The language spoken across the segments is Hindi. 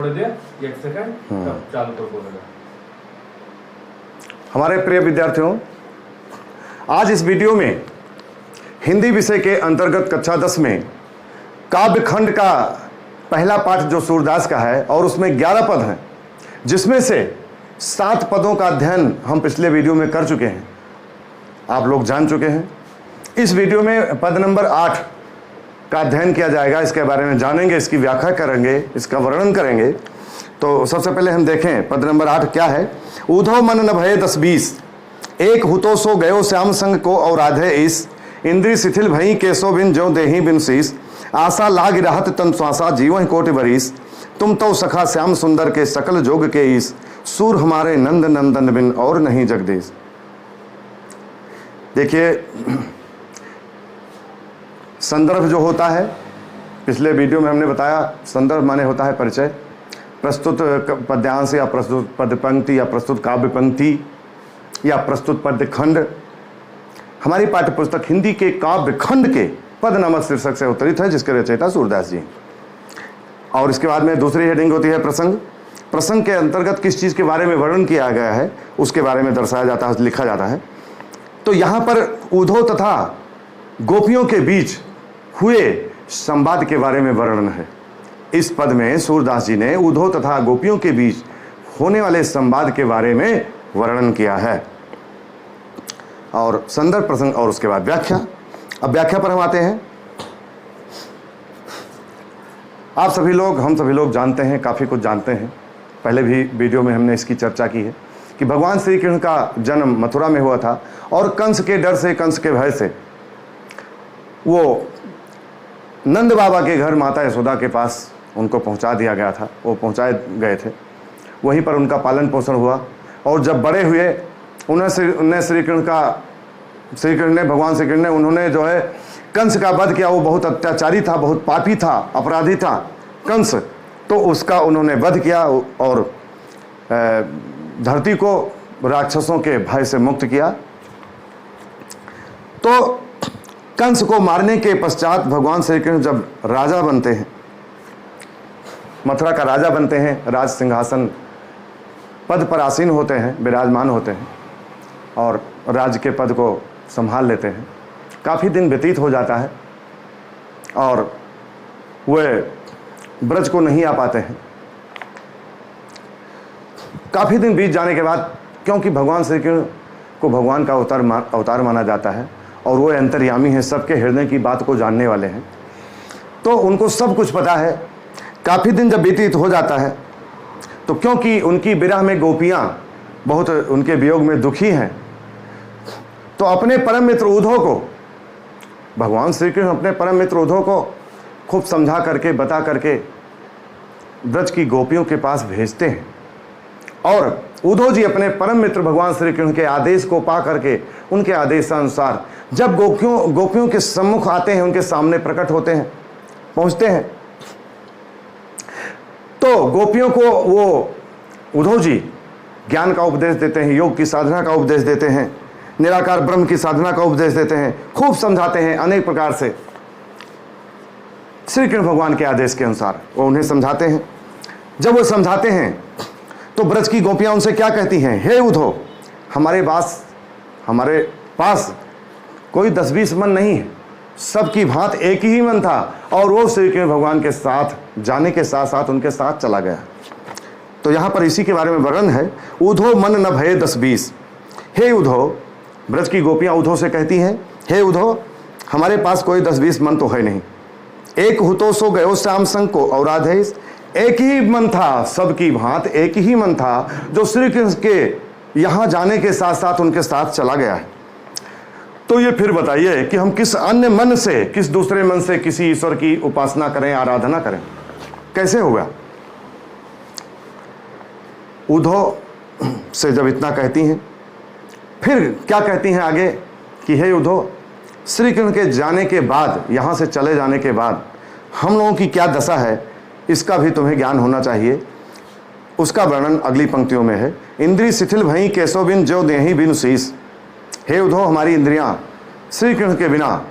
एक सेकंड तब चालू कर बोलेगा। हमारे प्रिय विद्यार्थियों, आज इस वीडियो में हिंदी विषय के अंतर्गत कक्षा 10 में काव्य खंड का पहला पाठ जो सूरदास का है और उसमें 11 पद हैं, जिसमें से 7 पदों का अध्ययन हम पिछले वीडियो में कर चुके हैं, आप लोग जान चुके हैं। इस वीडियो में पद नंबर 8 का अध्ययन किया जाएगा, इसके बारे में जानेंगे, इसकी व्याख्या करेंगे, इसका वर्णन करेंगे। तो सबसे पहले हम देखें पद नंबर 8 क्या है। ऊधो मन न भये 10-20, एक हुतो सो गयो श्याम संग को और आधे ईस, इंद्री शिथिल भई केसो बिन जो देही बिन शीस, आशा लाग रहत तन श्वासा जीवन कोटि बरीस, तुम तो सखा श्याम सुंदर के सकल जोग के ईस, सूर हमारे नंद नंदन बिन और नहीं जगदीश। देखिए, संदर्भ जो होता है, पिछले वीडियो में हमने बताया, संदर्भ माने होता है परिचय, प्रस्तुत पद्यांश या प्रस्तुत पद पंक्ति या प्रस्तुत काव्य पंक्ति या प्रस्तुत पद्य खंड हमारी पाठ्य पुस्तक हिंदी के काव्य खंड के पद नामक शीर्षक से अवतरित है, जिसके रचयिता सूरदास जी। और इसके बाद में दूसरी हेडिंग होती है प्रसंग। प्रसंग के अंतर्गत किस चीज़ के बारे में वर्णन किया गया है उसके बारे में दर्शाया जाता है, लिखा जाता है। तो यहाँ पर ऊधो तथा गोपियों के बीच हुए संवाद के बारे में वर्णन है। इस पद में सूरदास जी ने ऊधो तथा गोपियों के बीच होने वाले संवाद के बारे में वर्णन किया है। और संदर्भ, प्रसंग और उसके बाद व्याख्या। अब व्याख्या पर हम आते हैं। आप सभी लोग, हम सभी लोग जानते हैं, काफ़ी कुछ जानते हैं, पहले भी वीडियो में हमने इसकी चर्चा की है कि भगवान श्री कृष्ण का जन्म मथुरा में हुआ था और कंस के डर से, कंस के भय से वो नंद बाबा के घर माता यशोदा के पास उनको पहुंचा दिया गया था, वो पहुंचाए गए थे। वहीं पर उनका पालन पोषण हुआ और जब बड़े हुए उन्हें श्री कृष्ण ने, भगवान श्री कृष्ण ने, उन्होंने जो है कंस का वध किया। वो बहुत अत्याचारी था, बहुत पापी था, अपराधी था कंस, तो उसका उन्होंने वध किया और धरती को राक्षसों के भय से मुक्त किया। तो कंस को मारने के पश्चात भगवान श्री कृष्ण जब राजा बनते हैं, मथुरा का राजा बनते हैं, राज सिंहासन पद पर आसीन होते हैं, विराजमान होते हैं और राज्य के पद को संभाल लेते हैं। काफ़ी दिन व्यतीत हो जाता है और वे ब्रज को नहीं आ पाते हैं। काफ़ी दिन बीत जाने के बाद, क्योंकि भगवान श्री कृष्ण को भगवान का अवतार माना जाता है और वो अंतर्यामी हैं, सबके हृदय की बात को जानने वाले हैं, तो उनको सब कुछ पता है। काफ़ी दिन जब व्यतीत हो जाता है तो क्योंकि उनकी विरह में गोपियाँ बहुत उनके वियोग में दुखी हैं, तो अपने परम मित्र ऊधो को, भगवान श्री कृष्ण अपने परम मित्र ऊधो को खूब समझा करके, बता करके ब्रज की गोपियों के पास भेजते हैं। और ऊधो जी अपने परम मित्र भगवान श्री कृष्ण के आदेश को पा करके, उनके आदेशानुसार जब गोपियों के सम्मुख आते हैं, उनके सामने प्रकट होते हैं, पहुंचते हैं, तो गोपियों को वो ऊधो जी ज्ञान का उपदेश देते हैं, योग की साधना का उपदेश देते हैं, निराकार ब्रह्म की साधना का उपदेश देते हैं, खूब समझाते हैं अनेक प्रकार से। श्री कृष्ण भगवान के आदेश के अनुसार वो उन्हें समझाते हैं। जब वो समझाते हैं तो ब्रज की गोपियां उनसे क्या कहती हैं, हे ऊधो, हमारे पास कोई 10-20 मन नहीं है, सबकी भांत एक ही मन था और वो श्री कृष्ण भगवान के साथ जाने के साथ साथ उनके साथ चला गया। तो यहाँ पर इसी के बारे में वर्णन है। ऊधो मन न भये 10-20, हे ऊधो, ब्रज की गोपियाँ ऊधो से कहती हैं, हे ऊधो, हमारे पास कोई 10-20 मन तो है नहीं, एक हुतो सो गयो श्याम संग को और आधे, एक ही मन था, सबकी भांत एक ही मन था जो श्री कृष्ण के यहाँ जाने के साथ साथ उनके साथ चला गया है। तो ये फिर बताइए कि हम किस अन्य मन से, किस दूसरे मन से किसी ईश्वर की उपासना करें, आराधना करें, कैसे होगा। ऊधो से जब इतना कहती हैं, फिर क्या कहती हैं आगे कि हे ऊधो, श्री कृष्ण के जाने के बाद, यहाँ से चले जाने के बाद हम लोगों की क्या दशा है, इसका भी तुम्हें ज्ञान होना चाहिए। उसका वर्णन अगली पंक्तियों में है। इंद्री शिथिल भई केसो बिन जो देही बिन शीस, हे ऊधो, हमारी इंद्रियां श्री कृष्ण के बिना,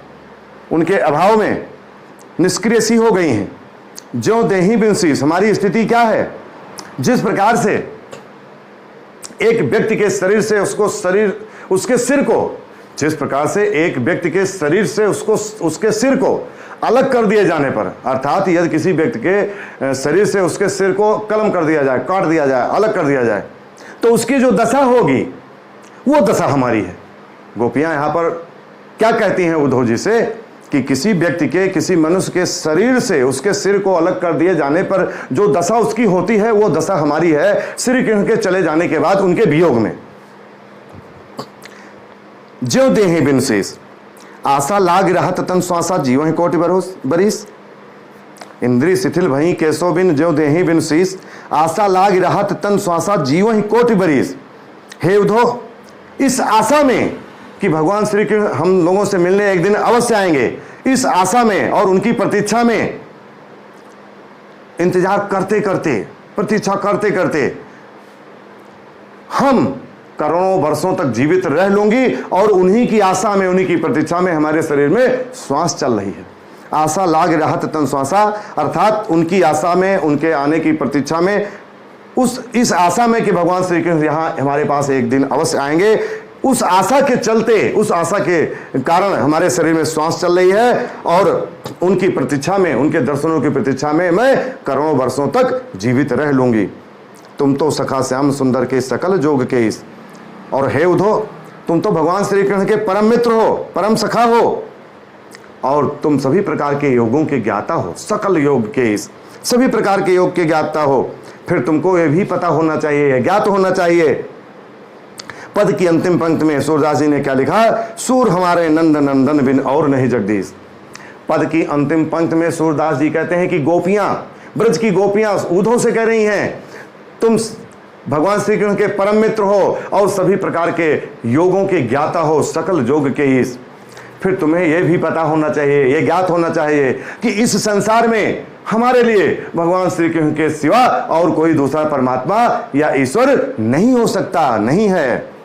उनके अभाव में निष्क्रिय सी हो गई हैं ज्यों देहि बिन शीस, हमारी स्थिति क्या है? जिस प्रकार से एक व्यक्ति के शरीर से उसके सिर को, जिस प्रकार से एक व्यक्ति के शरीर से उसके सिर को अलग कर दिए जाने पर, अर्थात यदि किसी व्यक्ति के शरीर से उसके सिर को कलम कर दिया जाए, काट दिया जाए, अलग कर दिया जाए, तो उसकी जो दशा होगी वो दशा हमारी है। गोपियां यहां पर क्या कहती हैं उद्धव जी से कि किसी व्यक्ति के, किसी मनुष्य के शरीर से उसके सिर को अलग कर दिए जाने पर जो दशा उसकी होती है वो दशा हमारी है, श्री कृष्ण के चले जाने के बाद उनके वियोग में। ज्यों देहि बिन शीस, आशा लाग रहत तन श्वासा, जीवहि कोटि बरिस। इंद्री शिथिल भई केशव बिन, ज्यों देहि बिन शीस, आशा लाग रहत तन श्वासा, जीवहि कोटि बरिस। हे उद्धव, इस आशा में कि भगवान श्री कृष्ण हम लोगों से मिलने एक दिन अवश्य आएंगे, इस आशा में और उनकी प्रतीक्षा में इंतजार करते करते, प्रतीक्षा करते करते हम करोड़ों वर्षों तक जीवित रह लूंगी और उन्हीं की आशा में, उन्हीं की प्रतीक्षा में हमारे शरीर में श्वास चल रही है। आशा लाग रहत तन श्वासा, अर्थात उनकी आशा में, उनके आने की प्रतीक्षा में, इस आशा में कि भगवान श्री कृष्ण यहाँ हमारे पास एक दिन अवश्य आएंगे, उस आशा के चलते, उस आशा के कारण हमारे शरीर में श्वास चल रही है और उनकी प्रतीक्षा में, उनके दर्शनों की प्रतीक्षा में मैं करोड़ों वर्षों तक जीवित रह लूंगी। तुम तो सखा श्याम सुंदर के सकल जोग के इस, और हे उद्धव, तुम तो भगवान श्री कृष्ण के परम मित्र हो, परम सखा हो, और तुम सभी प्रकार के योगों के ज्ञाता हो, सकल योग के इस, सभी प्रकार के योग के ज्ञाता हो। फिर तुमको यह भी पता होना चाहिए, ज्ञात होना चाहिए। पद की अंतिम पंक्ति में सूरदास जी ने क्या लिखा? सूर हमारे नंद नंदन बिन और नहीं जगदीश। पद की अंतिम पंक्ति में सूरदास जी कहते हैं कि गोपियां, ब्रज की गोपियां उद्धव से कह रही हैं, तुम भगवान श्री कृष्ण के परम मित्र हो और सभी प्रकार के योगों के ज्ञाता हो, सकल योग के ईश। फिर तुम्हें यह भी पता होना चाहिए, यह ज्ञात होना चाहिए कि इस संसार में हमारे लिए भगवान श्री कृष्ण के सिवा और कोई दूसरा परमात्मा या ईश्वर नहीं हो सकता, नहीं है।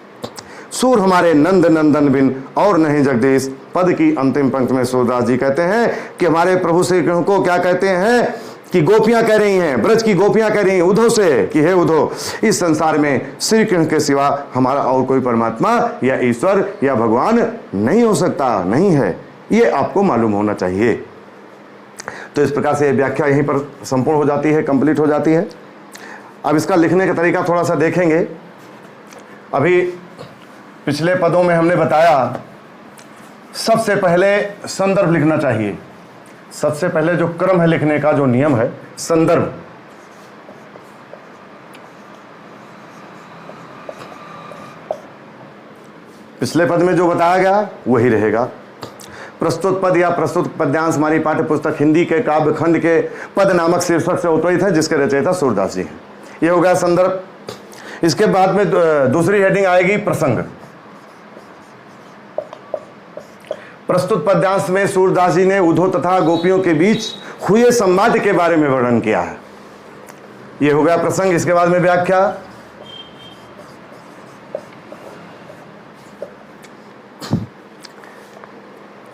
सूर हमारे नंद नंदन बिन और नहीं जगदीश। पद की अंतिम पंक्ति में सूरदास जी कहते हैं कि हमारे प्रभु श्री कृष्ण को क्या कहते हैं कि गोपियां कह रही हैं, ब्रज की गोपियां कह रही हैं उद्धव से कि हे उद्धव, इस संसार में श्री कृष्ण के सिवा हमारा और कोई परमात्मा या ईश्वर या भगवान नहीं हो सकता, नहीं है। ये आपको मालूम होना चाहिए। तो इस प्रकार से व्याख्या यहीं पर संपूर्ण हो जाती है, कंप्लीट हो जाती है। अब इसका लिखने का तरीका थोड़ा सा देखेंगे। अभी पिछले पदों में हमने बताया सबसे पहले संदर्भ लिखना चाहिए। सबसे पहले जो क्रम है लिखने का, जो नियम है, संदर्भ। पिछले पद में जो बताया गया वही रहेगा। प्रस्तुत पद या प्रस्तुत पद्यांश हमारी पाठ्य पुस्तक हिंदी के काव्य खंड के पद नामक शीर्षक से उत्पन्नित है, जिसके रचयिता सूरदास जी हैं। ये हो गया संदर्भ। इसके बाद में दूसरी हेडिंग आएगी प्रसंग। प्रस्तुत पद्यांश में सूरदास जी ने उद्धव तथा गोपियों के बीच हुए संवाद के बारे में वर्णन किया है। यह हो गया प्रसंग। इसके बाद में व्याख्या।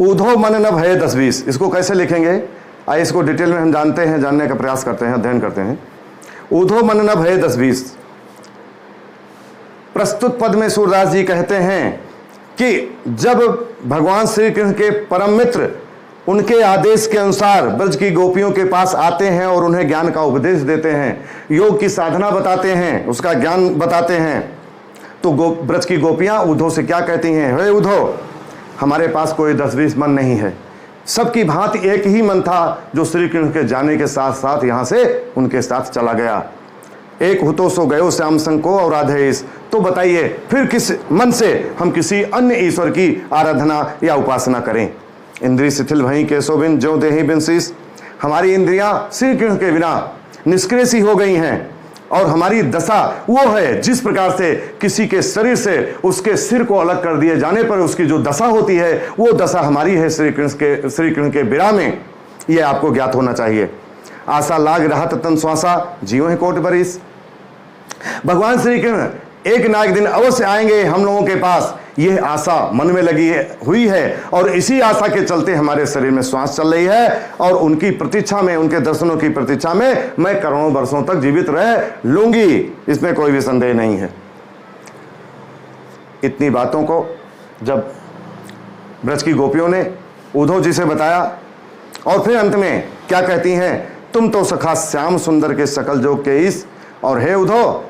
उद्धव मन न भय 10-20, इसको कैसे लिखेंगे आइए इसको डिटेल में हम जानते हैं, जानने का प्रयास करते हैं, अध्ययन करते हैं। उद्धव मन न भय 10-20। प्रस्तुत पद में सूरदास जी कहते हैं कि जब भगवान श्री कृष्ण के परम मित्र उनके आदेश के अनुसार ब्रज की गोपियों के पास आते हैं और उन्हें ज्ञान का उपदेश देते हैं, योग की साधना बताते हैं, उसका ज्ञान बताते हैं, तो ब्रज की गोपियां उद्धव से क्या कहती हैं? हे उद्धव, हमारे पास कोई 10-20 मन नहीं है। सबकी भांति एक ही मन था जो श्री कृष्ण के जाने के साथ साथ यहाँ से उनके साथ चला गया। एक हुतो सो गयो श्याम संग को और राधेश। तो बताइए फिर किस मन से हम किसी अन्य ईश्वर की आराधना या उपासना करें? इंद्री शिथिल भई केशव बिन, ज्यों देहि बिन शीस। हमारी इंद्रियां श्री कृष्ण के बिना निष्क्रिय सी हो गई हैं और हमारी दशा वो है जिस प्रकार से किसी के शरीर से उसके सिर को अलग कर दिए जाने पर उसकी जो दशा होती है वो दशा हमारी है श्री कृष्ण के बिना में। ये आपको ज्ञात होना चाहिए। आशा लाग रहत तन श्वासा, जीवहि कोटि बरिस। भगवान श्री कृष्ण एक ना एक दिन अवश्य आएंगे हम लोगों के पास, यह आशा मन में लगी हुई है और इसी आशा के चलते हमारे शरीर में श्वास चल रही है और उनकी प्रतीक्षा में, उनके दर्शनों की प्रतीक्षा में मैं करोड़ों वर्षों तक जीवित रह लूंगी, इसमें कोई भी संदेह नहीं है। इतनी बातों को जब ब्रज की गोपियों ने उद्धव जी से बताया और फिर अंत में क्या कहती हैं, तुम तो सखा श्याम सुंदर के सकल जोग के ईश, और हे उद्धव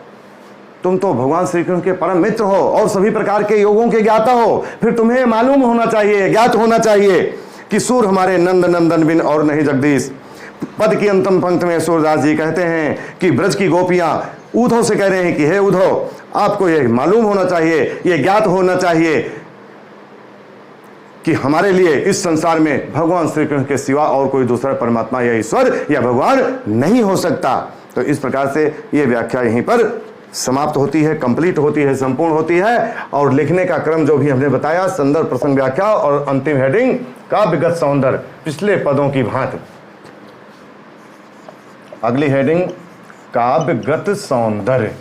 तुम तो भगवान श्री कृष्ण के परम मित्र हो और सभी प्रकार के योगों के ज्ञाता हो, फिर तुम्हें मालूम होना चाहिए, ज्ञात होना चाहिए कि सूर हमारे नंद नंदन बिन और नहीं जगदीश। पद की अंतिम पंक्ति में सूरदास जी कहते हैं कि ब्रज की गोपियां उद्धव से कह रहे हैं कि हे उद्धव, आपको यह मालूम होना चाहिए, यह ज्ञात होना चाहिए कि हमारे लिए इस संसार में भगवान श्री कृष्ण के सिवा और कोई दूसरा परमात्मा या ईश्वर या भगवान नहीं हो सकता। तो इस प्रकार से यह व्याख्या यहीं पर समाप्त होती है, कंप्लीट होती है, संपूर्ण होती है। और लिखने का क्रम जो भी हमने बताया, संदर्भ प्रसंग व्याख्या और अंतिम हेडिंग काव्यगत सौंदर्य, पिछले पदों की भांति। अगली हेडिंग काव्यगत सौंदर्य।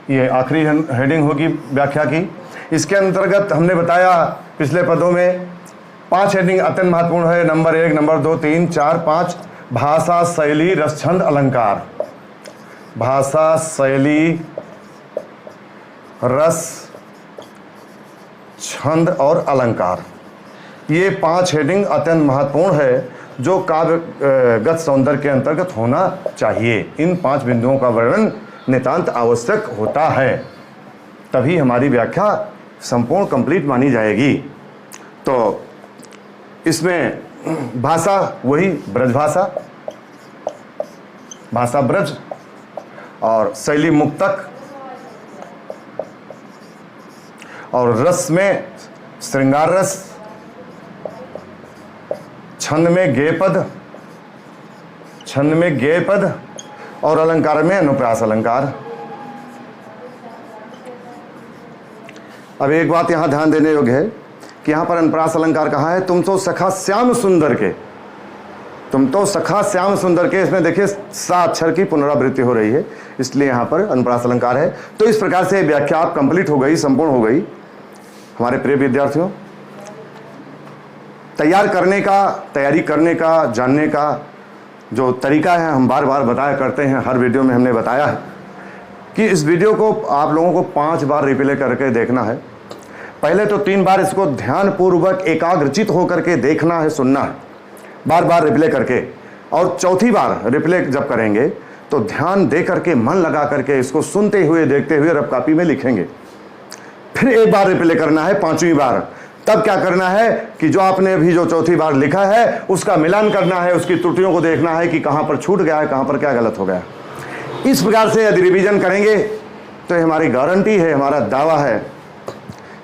ये आखिरी हेडिंग होगी व्याख्या की। इसके अंतर्गत हमने बताया पिछले पदों में 5 हेडिंग अत्यंत महत्वपूर्ण है। नंबर 1, नंबर 2, 3, 4, 5 भाषा, शैली, रस, छंद, अलंकार। भाषा, शैली, रस, छंद और अलंकार, ये 5 हेडिंग अत्यंत महत्वपूर्ण है जो काव्यगत सौंदर्य के अंतर्गत होना चाहिए। इन 5 बिंदुओं का वर्णन नितांत आवश्यक होता है, तभी हमारी व्याख्या संपूर्ण कंप्लीट मानी जाएगी। तो इसमें भाषा वही ब्रज भाषा, भाषा ब्रज, और शैली मुक्तक, और रस में श्रृंगार रस, छंद में गेय पद, छंद में गेय पद, और अलंकार में अनुप्रास अलंकार। अब एक बात यहां ध्यान देने योग्य है कि यहां पर अनुप्रास अलंकार कहा है, तुम तो सखा श्याम सुंदर के, तुम तो सखा श्याम सुंदर के। इसमें देखिए 7 अक्षर की पुनरावृत्ति हो रही है, इसलिए यहां पर अनुप्रास अलंकार है। तो इस प्रकार से व्याख्या आप कंप्लीट हो गई, संपूर्ण हो गई। हमारे प्रिय विद्यार्थियों, तैयारी करने का, जानने का जो तरीका है हम बार बार बताया करते हैं, हर वीडियो में हमने बताया है कि इस वीडियो को आप लोगों को 5 बार रिप्ले करके देखना है। पहले तो 3 बार इसको ध्यानपूर्वक एकाग्रचित होकर के देखना है, सुनना है, बार बार रिप्ले करके, और चौथी बार रिप्ले जब करेंगे तो ध्यान दे करके, मन लगा करके इसको सुनते हुए, देखते हुए रफ कॉपी में लिखेंगे। फिर एक बार रिप्ले करना है 5वीं बार। तब क्या करना है कि जो आपने अभी जो चौथी बार लिखा है उसका मिलान करना है, उसकी त्रुटियों को देखना है कि कहां पर छूट गया है, कहां पर क्या गलत हो गया। इस प्रकार से यदि रिवीजन करेंगे तो हमारी गारंटी है, हमारा दावा है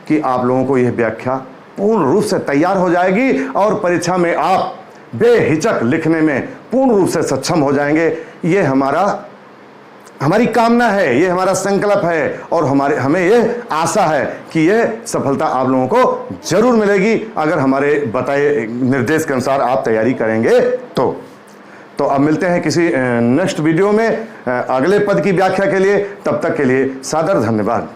कि आप लोगों को यह व्याख्या पूर्ण रूप से तैयार हो जाएगी और परीक्षा में आप बेहिचक लिखने में पूर्ण रूप से सक्षम हो जाएंगे। ये हमारी कामना है, ये हमारा संकल्प है, और हमें ये आशा है कि ये सफलता आप लोगों को जरूर मिलेगी अगर हमारे बताए निर्देश के अनुसार आप तैयारी करेंगे तो अब मिलते हैं किसी नेक्स्ट वीडियो में अगले पद की व्याख्या के लिए। तब तक के लिए सादर धन्यवाद।